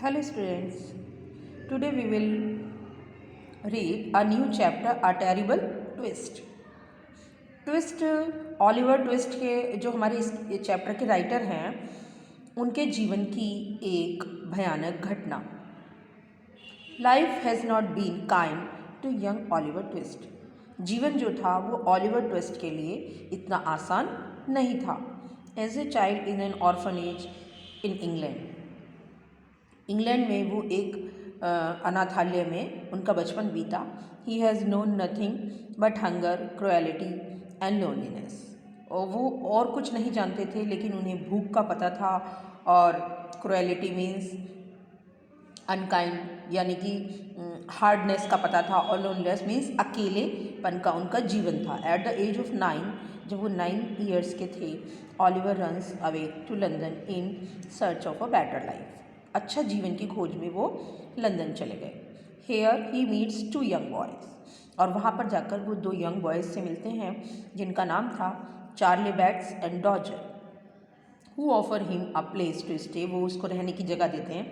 Hello students, today we will read a new chapter, A Terrible Twist. Twist Oliver twist के जो हमारे इस chapter के writer हैं उनके जीवन की एक भयानक घटना। Life has not been kind to young Oliver Twist. जीवन जो था वो ऑलिवर ट्विस्ट के लिए इतना आसान नहीं था। As a child in an orphanage in England में वो एक अनाथालय में उनका बचपन बीता। He has known nothing but hunger, cruelty and loneliness. और वो और कुछ नहीं जानते थे, लेकिन उन्हें भूख का पता था और क्रुएलिटी मीन्स अनकाइंड यानी कि हार्डनेस का पता था, और लोनलेस मीन्स अकेलेपन का उनका जीवन था। एट द एज ऑफ 9, जब वो 9 ईयर्स के थे, Oliver runs away to London in search of a better life. अच्छा जीवन की खोज में वो लंदन चले गए। Here he meets 2 young boys, और वहाँ पर जाकर वो 2 यंग बॉयज़ से मिलते हैं जिनका नाम था Charlie Bates and Dodger, who offer him a place to stay. वो उसको रहने की जगह देते हैं।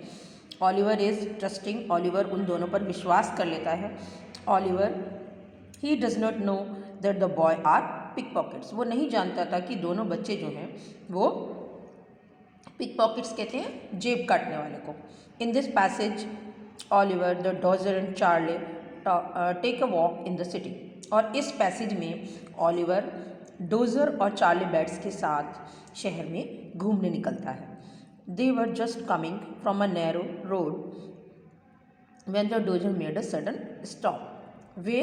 ऑलिवर इज़ ट्रस्टिंग, ऑलिवर उन दोनों पर विश्वास कर लेता है। Oliver he does not know that the boy are pick pockets. वो नहीं जानता था कि दोनों बच्चे जो हैं वो पिक पॉकेट्स कहते हैं जेब काटने वाले को। In this passage Oliver, the Dodger and Charlie take a walk in the city. और इस पैसेज में ऑलिवर डोजर और चार्ली बैट्स के साथ शहर में घूमने निकलता है। They were just coming from a narrow road when the Dodger made a sudden stop. वे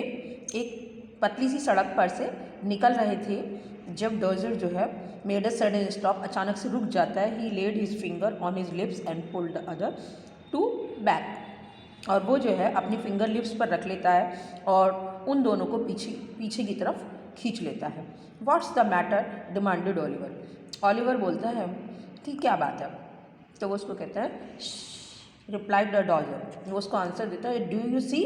एक पतली सी सड़क पर से निकल रहे थे जब डोजर जो है मेड अ सडन स्टॉप, अचानक से रुक जाता है। He laid his finger on his lips and pulled the other two back. और वो जो है अपनी फिंगर लिप्स पर रख लेता है और उन दोनों को पीछे की तरफ खींच लेता है। What's the matter, demanded Oliver. Oliver बोलता है कि क्या बात है, तो वो उसको कहता है रिप्लाइड द डॉजर। वो उसको आंसर देता है, do you see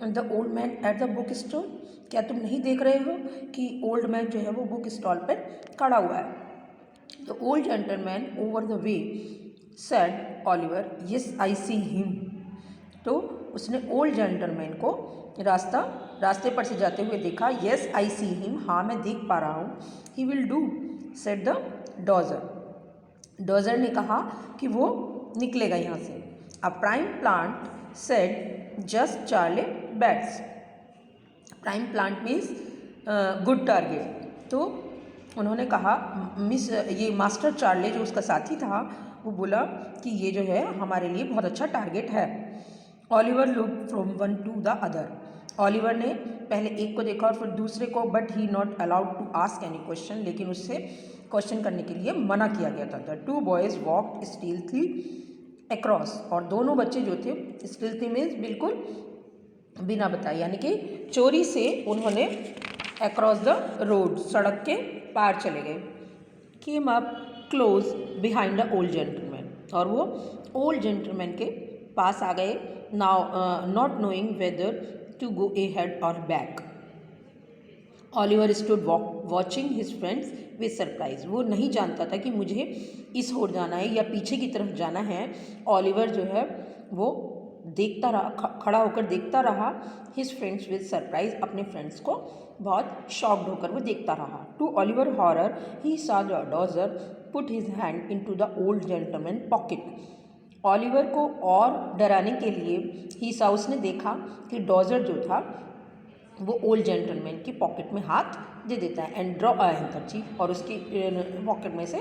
the old man at the book stall. क्या तुम नहीं देख रहे हो कि ओल्ड मैन जो है वो बुक स्टॉल पर खड़ा हुआ है। The old gentleman over the way said Oliver, yes I see him. तो उसने ओल्ड जेंटलमैन को रास्ते पर से जाते हुए देखा। येस आई सी हिम, हाँ मैं देख पा रहा हूँ। He will do said the Dodger. Dodger ने कहा कि वो निकलेगा यहाँ से। A prime plant said just Charlie bats. Prime plant means good target. तो उन्होंने कहा, मिस ये मास्टर चार्ली जो उसका साथी था वो बोला कि ये जो है हमारे लिए बहुत अच्छा टारगेट है। Oliver look from one to the other. ऑलिवर ने पहले एक को देखा और फिर दूसरे को, but he not allowed to ask any question. लेकिन उससे क्वेश्चन करने के लिए मना किया गया था। The 2 boys walked stealthily across. और दोनों बच्चे जो थे, स्टील्थली मीन्स बिल्कुल बिना बताए, यानी कि चोरी से उन्होंने अक्रॉस द रोड, सड़क के पार चले गए। Came up close behind the old gentleman. और वो ओल्ड जेंटलमैन के पास आ गए। Now not knowing whether to go ahead or back. Oliver stood watching his friends with surprise. वो नहीं जानता था कि मुझे इस ओर जाना है या पीछे की तरफ जाना है। ऑलिवर जो है वो देखता रहा, खड़ा होकर देखता रहा। हिज फ्रेंड्स विद सरप्राइज, अपने फ्रेंड्स को बहुत शॉक्ड होकर वो देखता रहा। To Oliver horror he saw the Dodger put his hand into the old gentleman pocket. Oliver को और डराने के लिए ही सॉ, उसने देखा कि डॉजर जो था वो ओल्ड जेंटलमैन की पॉकेट में हाथ दे देता है। एंड ड्रॉ अ हैंकरचीफ, और उसकी पॉकेट में से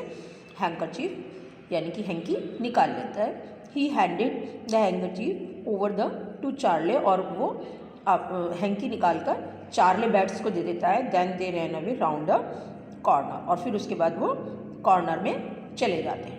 हैंकरचीफ यानी कि हैंकी निकाल लेता है। ही handed the handkerchief over the two Charlie, और वो हैंकी निकाल कर चार्ले बैट्स को दे देता है। Then they ran away round the corner, और फिर उसके बाद वो कॉर्नर में चले जाते हैं।